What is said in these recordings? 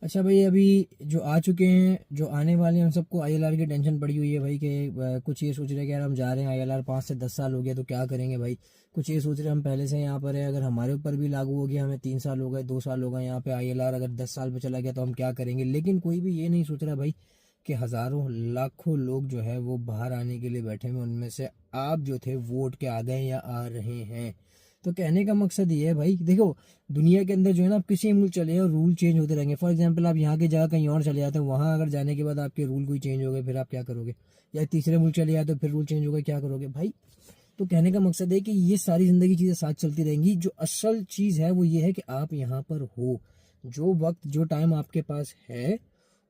अच्छा भाई, अभी जो आ चुके हैं, जो आने वाले हैं, हम सबको आईएलआर की टेंशन पड़ी हुई है भाई कि कुछ ये सोच रहे हैं कि यार हम जा रहे हैं आईएलआर 5 से 10 साल हो गया तो क्या करेंगे भाई। कुछ ये सोच रहे हैं हम पहले से यहाँ पर है, अगर हमारे ऊपर भी लागू हो गया, हमें 3 साल हो गए, 2 साल हो गए यहाँ पे, आईएलआर अगर 10 साल पे चला गया तो हम क्या करेंगे। लेकिन कोई भी ये नहीं सोच रहा भाई कि हज़ारों लाखों लोग जो है वो बाहर आने के लिए बैठे हुए, उनमें से आप जो थे वोट के आ गए या आ रहे हैं। तो कहने का मकसद ये है भाई, देखो दुनिया के अंदर जो है ना, आप किसी मुल्क चले जाओ रूल चेंज होते रहेंगे। फॉर एग्जांपल आप यहाँ की जगह कहीं और चले जाते हो, वहाँ अगर जाने के बाद आपके रूल कोई चेंज हो गए, फिर आप क्या करोगे। या तीसरे मुल्क चले जाते हो, फिर रूल चेंज हो गए, क्या करोगे भाई। तो कहने का मकसद है कि ये सारी जिंदगी चीज़ें साथ चलती रहेंगी। जो असल चीज़ है वो ये है कि आप यहाँ पर हो, जो वक्त जो टाइम आपके पास है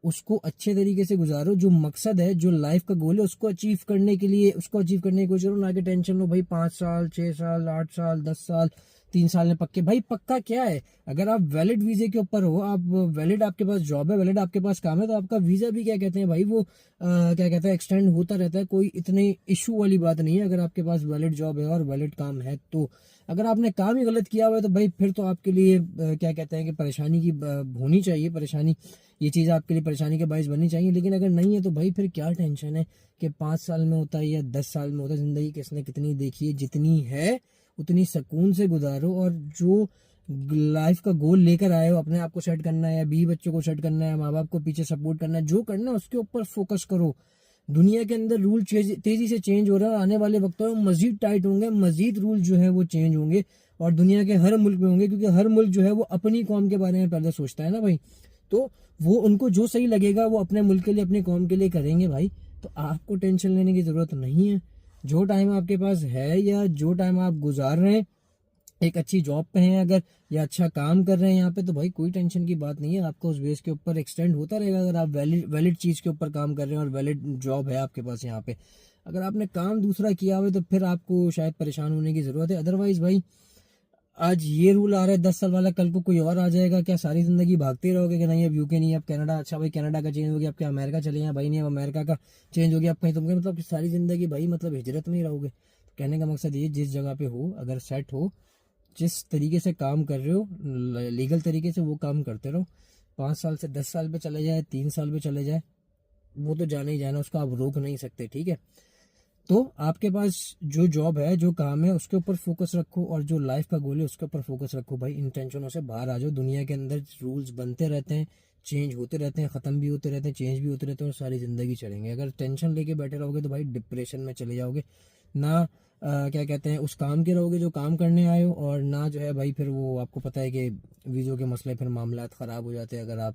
उसको अच्छे तरीके से गुजारो। जो मकसद है, जो लाइफ का गोल है, उसको अचीव करने के लिए, उसको अचीव करने की कोशिश करो। ना कि टेंशन लो भाई 5 साल, 6 साल, 8 साल, 10 साल, 3 साल में पक्के। भाई पक्का क्या है, अगर आप वैलिड वीजे के ऊपर हो, आप वैलिड, आपके पास जॉब है, वैलिड आपके पास काम है, तो आपका वीजा भी क्या कहते हैं भाई वो क्या कहते हैं एक्सटेंड होता रहता है। कोई इतने इशू वाली बात नहीं है अगर आपके पास वैलिड जॉब है और वैलिड काम है। तो अगर आपने काम ही गलत किया हुआ है तो भाई फिर तो आपके लिए क्या कहते हैं कि परेशानी की होनी चाहिए, परेशानी, ये चीज़ आपके लिए परेशानी के बायस बननी चाहिए। लेकिन अगर नहीं है तो भाई फिर क्या टेंशन है कि 5 साल में होता है या 10 साल में होता है। ज़िंदगी किसने कितनी देखी है, जितनी है उतनी सुकून से गुजारो। और जो लाइफ का गोल लेकर आए हो, अपने आप को सेट करना है, या 20 बच्चों को सेट करना है, माँ बाप को पीछे सपोर्ट करना है, जो करना है उसके ऊपर फोकस करो। दुनिया के अंदर रूल तेजी से चेंज हो रहा है, आने वाले वक्तों में मजीद टाइट होंगे, मजीद रूल जो है वो चेंज होंगे। और दुनिया के हर मुल्क में होंगे, क्योंकि हर मुल्क जो है वो अपनी कौम के बारे में पहले सोचता है ना भाई। तो वो उनको जो सही लगेगा वो अपने मुल्क के लिए, अपनी कौम के लिए करेंगे भाई। तो आपको टेंशन लेने की ज़रूरत नहीं है। जो टाइम आपके पास है या जो टाइम आप गुजार रहे हैं, एक अच्छी जॉब पे हैं अगर, या अच्छा काम कर रहे हैं यहाँ पे, तो भाई कोई टेंशन की बात नहीं है। आपको उस बेस के ऊपर एक्सटेंड होता रहेगा अगर आप वैलिड वैलिड चीज़ के ऊपर काम कर रहे हैं और वैलिड जॉब है आपके पास यहाँ पे। अगर आपने काम दूसरा किया हुआ है तो फिर आपको शायद परेशान होने की ज़रूरत है। अदरवाइज भाई, आज ये रूल आ रहा है 10 साल वाला, कल को कोई और आ जाएगा। क्या सारी जिंदगी भागते रहोगे कि नहीं अब यूके नहीं, अब कनाडा। अच्छा भाई कनाडा का चेंज हो गया, अब क्या अमेरिका चले हैं भाई, नहीं अब अमेरिका का चेंज हो गया, अब कहीं तुम मतलब कि सारी जिंदगी भाई मतलब हिजरत में ही रहोगे। तो कहने का मकसद ये, जिस जगह पे हो अगर सेट हो, जिस तरीके से काम कर रहे हो लीगल तरीके से, वो काम करते रहो। 5 साल से 10 साल पे चले जाए, 3 साल पे चले जाए, वो तो जाना ही जाना, उसको आप रोक नहीं सकते, ठीक है। तो आपके पास जो जॉब है, जो काम है, उसके ऊपर फोकस रखो, और जो लाइफ का गोल है उसके ऊपर फोकस रखो भाई। इन टेंशनों से बाहर आ जाओ। दुनिया के अंदर रूल्स बनते रहते हैं, चेंज होते रहते हैं, ख़त्म भी होते रहते हैं, चेंज भी होते रहते हैं, और सारी ज़िंदगी चलेंगे। अगर टेंशन लेके बैठे रहोगे तो भाई डिप्रेशन में चले जाओगे ना। क्या कहते हैं, उस काम के रहोगे जो काम करने आए हो, और ना जो है भाई फिर वो आपको पता है कि वीज़ों के मसले, फिर मामला ख़राब हो जाते हैं अगर आप